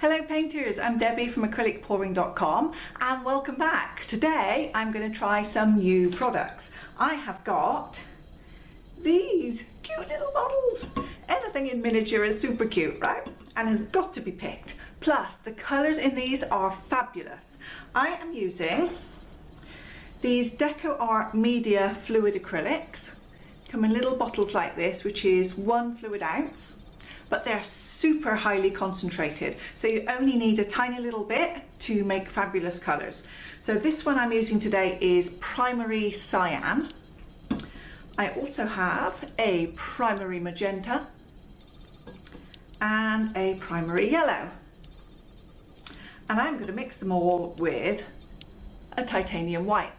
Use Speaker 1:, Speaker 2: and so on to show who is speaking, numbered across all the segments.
Speaker 1: Hello painters, I'm Debbie from acrylicpouring.com and welcome back. Today I'm going to try some new products. I have got these cute little bottles. Anything in miniature is super cute, right? And has got to be picked. Plus the colours in these are fabulous. I am using these DecoArt Media Fluid Acrylics. Come in little bottles like this, which is 1 fluid ounce. But they're super highly concentrated, so you only need a tiny little bit to make fabulous colours. So this one I'm using today is Primary Cyan. I also have a Primary Magenta and a Primary Yellow. And I'm going to mix them all with a Titanium White.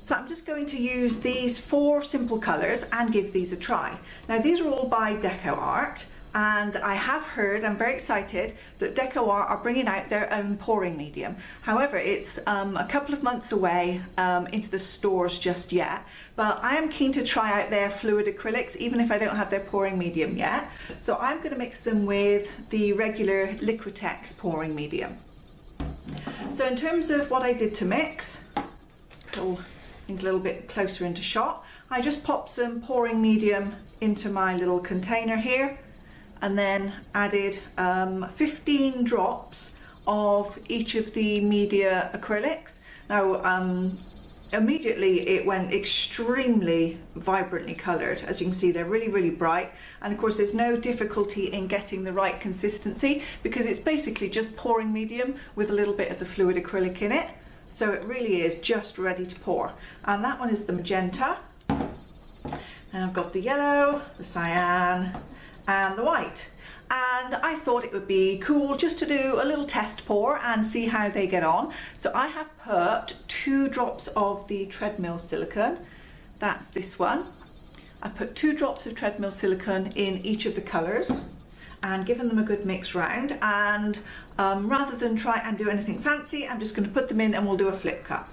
Speaker 1: So I'm just going to use these 4 simple colours and give these a try. Now these are all by DecoArt. And I have heard, I'm very excited, that DecoArt are bringing out their own pouring medium. However, it's a couple of months away into the stores just yet, but I am keen to try out their fluid acrylics, even if I don't have their pouring medium yet. So I'm going to mix them with the regular Liquitex pouring medium. So in terms of what I did to mix, let's pull things a little bit closer into shot. I just popped some pouring medium into my little container here, and then added 15 drops of each of the media acrylics. Now immediately it went extremely vibrantly coloured. As you can see, they're really bright, and of course there's no difficulty in getting the right consistency because it's basically just pouring medium with a little bit of the fluid acrylic in it. So it really is just ready to pour. And that one is the magenta, and I've got the yellow, the cyan and the white. And I thought it would be cool just to do a little test pour and see how they get on. So I have put 2 drops of the treadmill silicone. That's this one. I've put 2 drops of treadmill silicone in each of the colours and given them a good mix round. And rather than try and do anything fancy, I'm just going to put them in and we'll do a flip cup.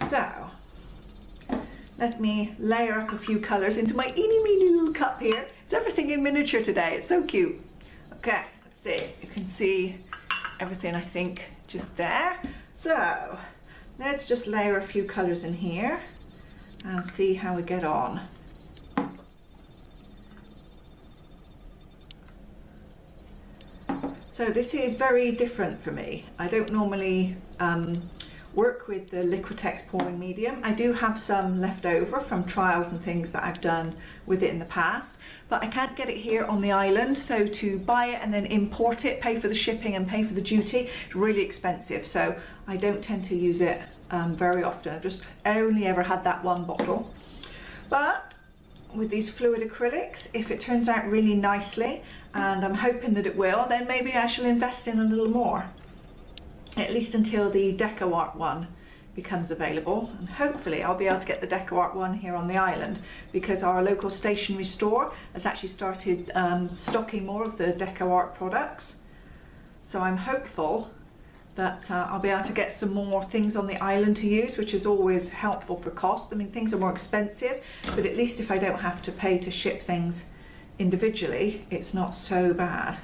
Speaker 1: So let me layer up a few colours into my eeny meeny little cup here. It's everything in miniature today, it's so cute. Okay, let's see, you can see everything I think just there. So let's just layer a few colours in here and see how we get on. So this is very different for me. I don't normally work with the Liquitex pouring medium. I do have some left over from trials and things that I've done with it in the past, but I can't get it here on the island, so to buy it and then import it, pay for the shipping and pay for the duty, it's really expensive, so I don't tend to use it very often. I've just only ever had that 1 bottle. But with these fluid acrylics, if it turns out really nicely, and I'm hoping that it will, then maybe I shall invest in a little more. At least until the DecoArt one becomes available, and hopefully I'll be able to get the DecoArt one here on the island because our local stationery store has actually started stocking more of the DecoArt products. So I'm hopeful that I'll be able to get some more things on the island to use, which is always helpful for cost. I mean, things are more expensive, but at least if I don't have to pay to ship things individually, it's not so bad.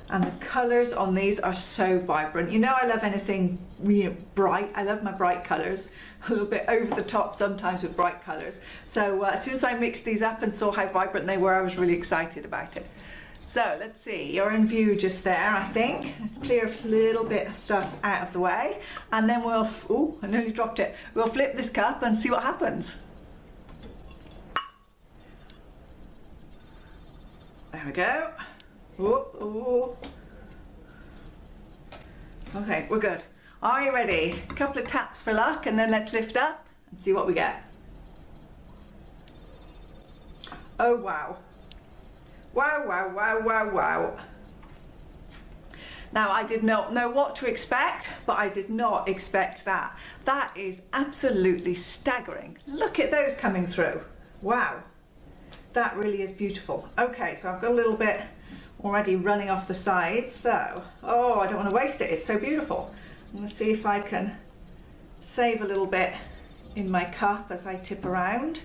Speaker 1: And the colours on these are so vibrant. You know I love anything bright. I love my bright colours. A little bit over the top sometimes with bright colours. So as soon as I mixed these up and saw how vibrant they were, I was really excited about it. So let's see, you're in view just there, I think. Let's clear a little bit of stuff out of the way. And then we'll, ooh, I nearly dropped it. We'll flip this cup and see what happens. There we go. Whoop, ooh. Okay, we're good. Are you ready? A couple of taps for luck and then let's lift up and see what we get. Oh wow. Wow. Now I did not know what to expect, but I did not expect that. That is absolutely staggering. Look at those coming through. Wow. That really is beautiful. Okay, so I've got a little bit already running off the sides, so oh, I don't want to waste it, it's so beautiful. I'm going to see if I can save a little bit in my cup as I tip around.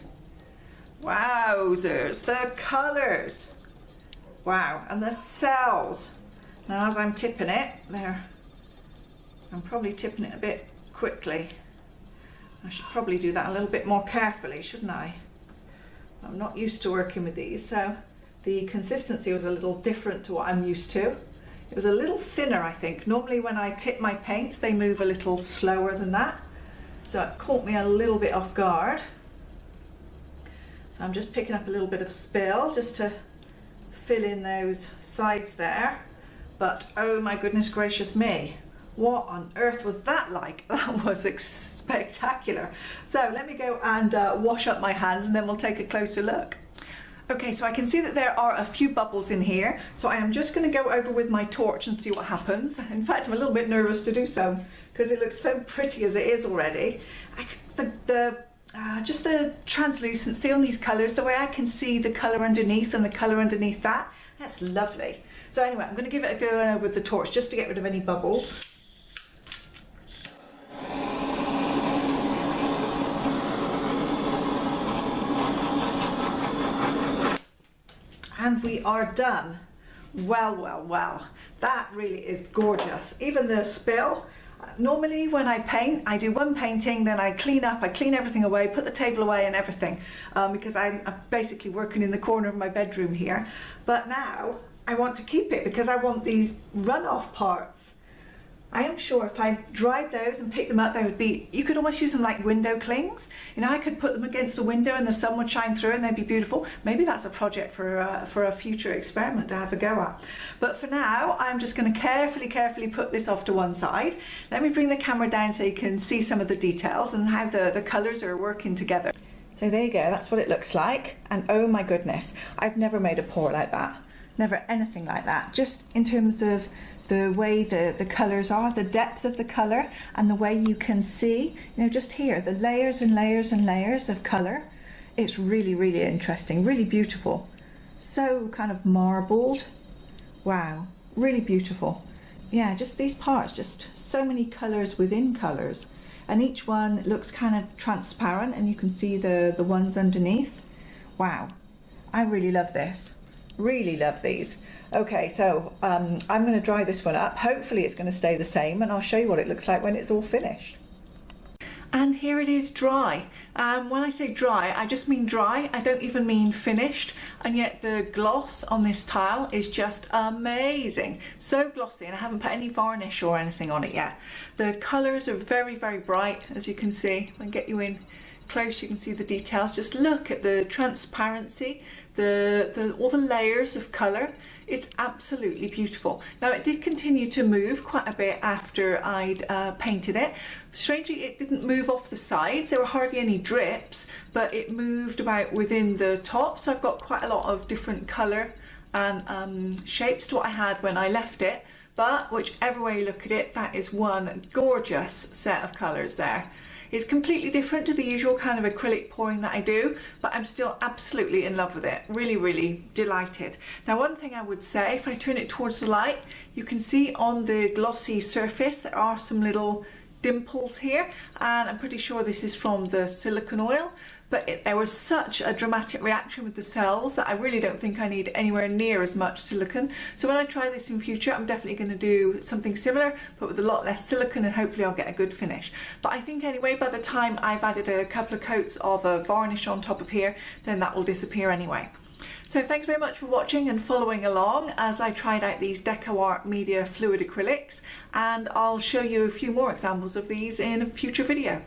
Speaker 1: Wowzers, the colours, wow, and the cells, Now as I'm tipping it, there, I'm probably tipping it a bit quickly. I should probably do that a little bit more carefully, shouldn't I? I'm not used to working with these, so the consistency was a little different to what I'm used to. It was a little thinner, I think. Normally when I tip my paints, they move a little slower than that. So it caught me a little bit off guard. So I'm just picking up a little bit of spill just to fill in those sides there. But oh my goodness gracious me, what on earth was that like? That was spectacular. So let me go and wash up my hands and then we'll take a closer look. Okay, so I can see that there are a few bubbles in here, so I am just going to go over with my torch and see what happens. In fact, I'm a little bit nervous to do so because it looks so pretty as it is already. Just the translucency on these colours, the way I can see the colour underneath and the colour underneath that, that's lovely. So anyway, I'm going to give it a go with the torch just to get rid of any bubbles. And we are done. Well, well, well, that really is gorgeous. Even the spill, normally when I paint, I do one painting, then I clean up, I clean everything away, put the table away and everything, because I'm basically working in the corner of my bedroom here. But now I want to keep it because I want these runoff parts. I am sure if I dried those and picked them up, they would be, you could almost use them like window clings. You know, I could put them against a window and the sun would shine through and they'd be beautiful. Maybe that's a project for a future experiment to have a go at. But for now, I'm just going to carefully put this off to one side. Let me bring the camera down so you can see some of the details and how the colours are working together. So there you go, that's what it looks like. And oh my goodness, I've never made a pour like that. Never anything like that. Just in terms of the way the colours are, the depth of the colour, and the way you can see, you know, just here, the layers and layers and layers of colour. It's really, really interesting, really beautiful. So kind of marbled. Wow, really beautiful. Yeah, just these parts, just so many colours within colours. And each one looks kind of transparent and you can see the ones underneath. Wow, I really love this. Really love these. Okay, so I'm going to dry this one up. Hopefully it's going to stay the same and I'll show you what it looks like when it's all finished. And here it is dry. When I say dry, I just mean dry. I don't even mean finished. And yet the gloss on this tile is just amazing. So glossy, and I haven't put any varnish or anything on it yet. The colours are very, very bright, as you can see. If I can get you in close, you can see the details. Just look at the transparency, all the layers of colour. It's absolutely beautiful. Now it did continue to move quite a bit after I'd painted it. Strangely, it didn't move off the sides. There were hardly any drips, but it moved about within the top. So I've got quite a lot of different colour and shapes to what I had when I left it. But whichever way you look at it, that is one gorgeous set of colours there. It's completely different to the usual kind of acrylic pouring that I do, but I'm still absolutely in love with it. Really, really delighted. Now, one thing I would say, if I turn it towards the light, you can see on the glossy surface there are some little dimples here, and I'm pretty sure this is from the silicone oil. But there was such a dramatic reaction with the cells that I really don't think I need anywhere near as much silicone. So when I try this in future, I'm definitely going to do something similar, but with a lot less silicone, and hopefully I'll get a good finish. But I think anyway, by the time I've added a couple of coats of a varnish on top of here, then that will disappear anyway. So thanks very much for watching and following along as I tried out these DecoArt Media Fluid Acrylics, and I'll show you a few more examples of these in a future video.